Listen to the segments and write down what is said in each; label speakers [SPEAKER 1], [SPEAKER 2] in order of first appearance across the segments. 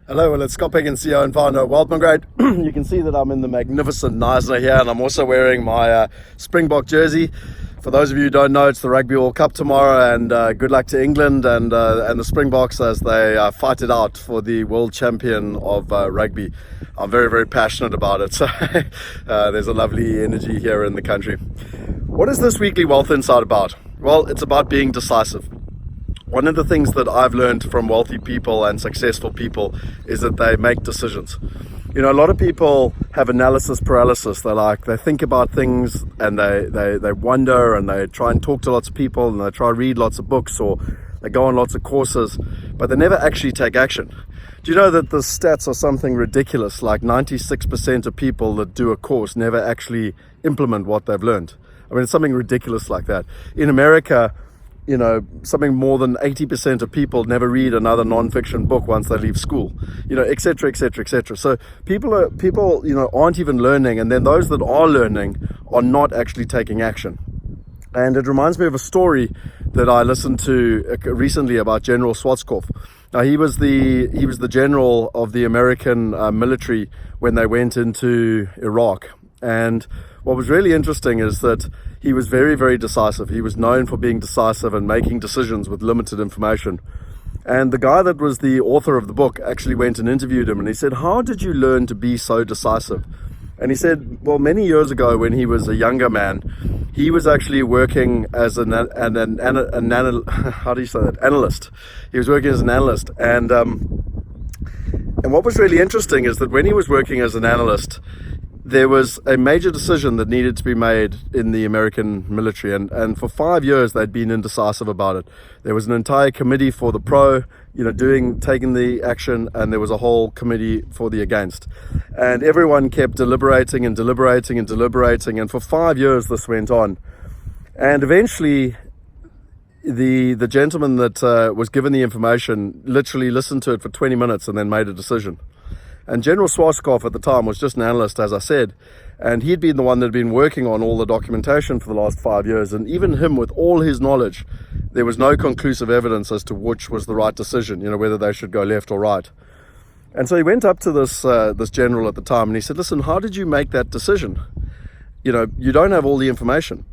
[SPEAKER 1] Hello, well, it's Scott Picken, CEO and founder of WealthE Migrate. You can see that I'm in the magnificent Neisner here, and I'm also wearing my Springbok jersey. For those of you who don't know, it's the Rugby World Cup tomorrow, and good luck to England and the Springboks as they fight it out for the world champion of rugby. I'm very, very passionate about it, so there's a lovely energy here in the country. What is this weekly Wealth Insight about? Well, it's about being decisive. One of the things that I've learned from wealthy people and successful people is that they make decisions. You know, a lot of people have analysis paralysis. They think about things and they wonder, and they try and talk to lots of people, and they try to read lots of books, or they go on lots of courses, but they never actually take action. Do you know that the stats are something ridiculous? Like 96% of people that do a course never actually implement what they've learned. I mean, it's something ridiculous like that. In America, you know, something more than 80% of people never read another non-fiction book once they leave school, you know, etc., etc., etc. So people, you know, aren't even learning, and then those that are learning are not actually taking action. And it reminds me of a story that I listened to recently about General Schwarzkopf. Now, he was the general of the American military when they went into Iraq. And what was really interesting is that he was very, very decisive. He was known for being decisive and making decisions with limited information. And the guy that was the author of the book actually went and interviewed him, and he said, "How did you learn to be so decisive?" And he said, well, many years ago when he was a younger man, he was actually working as analyst. He was working as an analyst. And what was really interesting is that when he was working as an analyst, there was a major decision that needed to be made in the American military, and for 5 years they'd been indecisive about it. There was an entire committee for the pro, you know, taking the action, and there was a whole committee for the against. And everyone kept deliberating, and for 5 years this went on. And eventually the gentleman that was given the information literally listened to it for 20 minutes and then made a decision. And General Schwarzkopf at the time was just an analyst, as I said, and he'd been the one that had been working on all the documentation for the last 5 years. And even him, with all his knowledge, there was no conclusive evidence as to which was the right decision, you know, whether they should go left or right. And so he went up to this general at the time, and he said, "Listen, how did you make that decision? You know, you don't have all the information."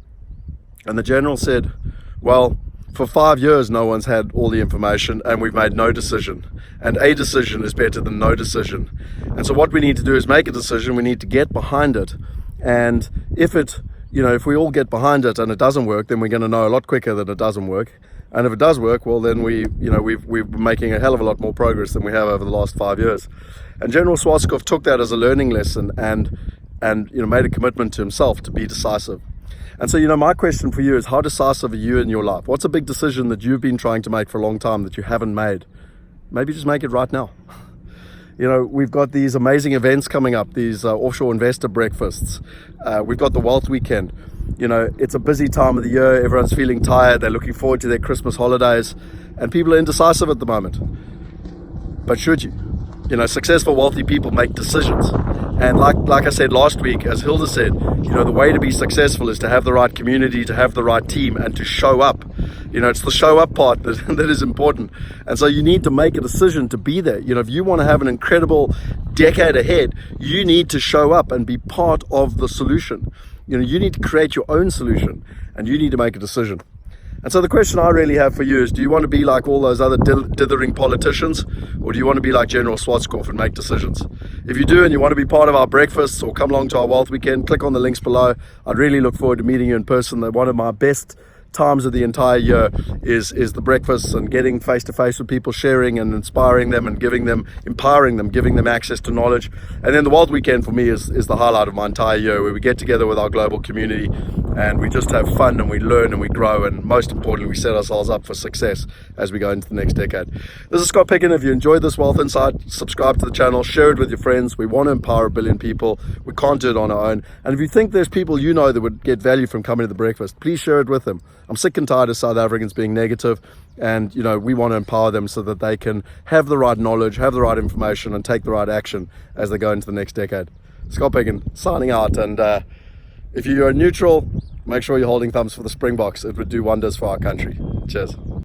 [SPEAKER 1] And the general said, "Well, for 5 years, no one's had all the information, and we've made no decision. And a decision is better than no decision. And so what we need to do is make a decision. We need to get behind it. And if we all get behind it and it doesn't work, then we're going to know a lot quicker that it doesn't work. And if it does work, well, then we're making a hell of a lot more progress than we have over the last 5 years." And General Schwarzkopf took that as a learning lesson and made a commitment to himself to be decisive. And so, you know, my question for you is, how decisive are you in your life? What's a big decision that you've been trying to make for a long time that you haven't made? Maybe just make it right now. You know, we've got these amazing events coming up, these offshore investor breakfasts. We've got the Wealth Weekend. You know, it's a busy time of the year. Everyone's feeling tired. They're looking forward to their Christmas holidays. And people are indecisive at the moment. But should you? You know, successful, wealthy people make decisions. And like I said last week, as Hilda said, you know, the way to be successful is to have the right community, to have the right team, and to show up. You know, it's the show up part that is important. And so you need to make a decision to be there. You know, if you want to have an incredible decade ahead, you need to show up and be part of the solution. You know, you need to create your own solution, and you need to make a decision. And so the question I really have for you is, do you want to be like all those other dithering politicians, or do you want to be like General Schwarzkopf and make decisions? If you do, and you want to be part of our breakfasts or come along to our Wealth Weekend, click on the links below. I'd really look forward to meeting you in person. One of my best times of the entire year is the breakfasts and getting face to face with people, sharing and inspiring them and empowering them, giving them access to knowledge. And then the Wealth Weekend for me is the highlight of my entire year, where we get together with our global community and we just have fun and we learn and we grow, and most importantly, we set ourselves up for success as we go into the next decade. This is Scott Picken. If you enjoyed this Wealth Insight, subscribe to the channel, share it with your friends. We want to empower 1 billion people. We can't do it on our own. And if you think there's people you know that would get value from coming to the breakfast, please share it with them. I'm sick and tired of South Africans being negative, and you know, we want to empower them so that they can have the right knowledge, have the right information, and take the right action as they go into the next decade. Scott Picken signing out, and if you're neutral, make sure you're holding thumbs for the Springboks. It would do wonders for our country. Cheers.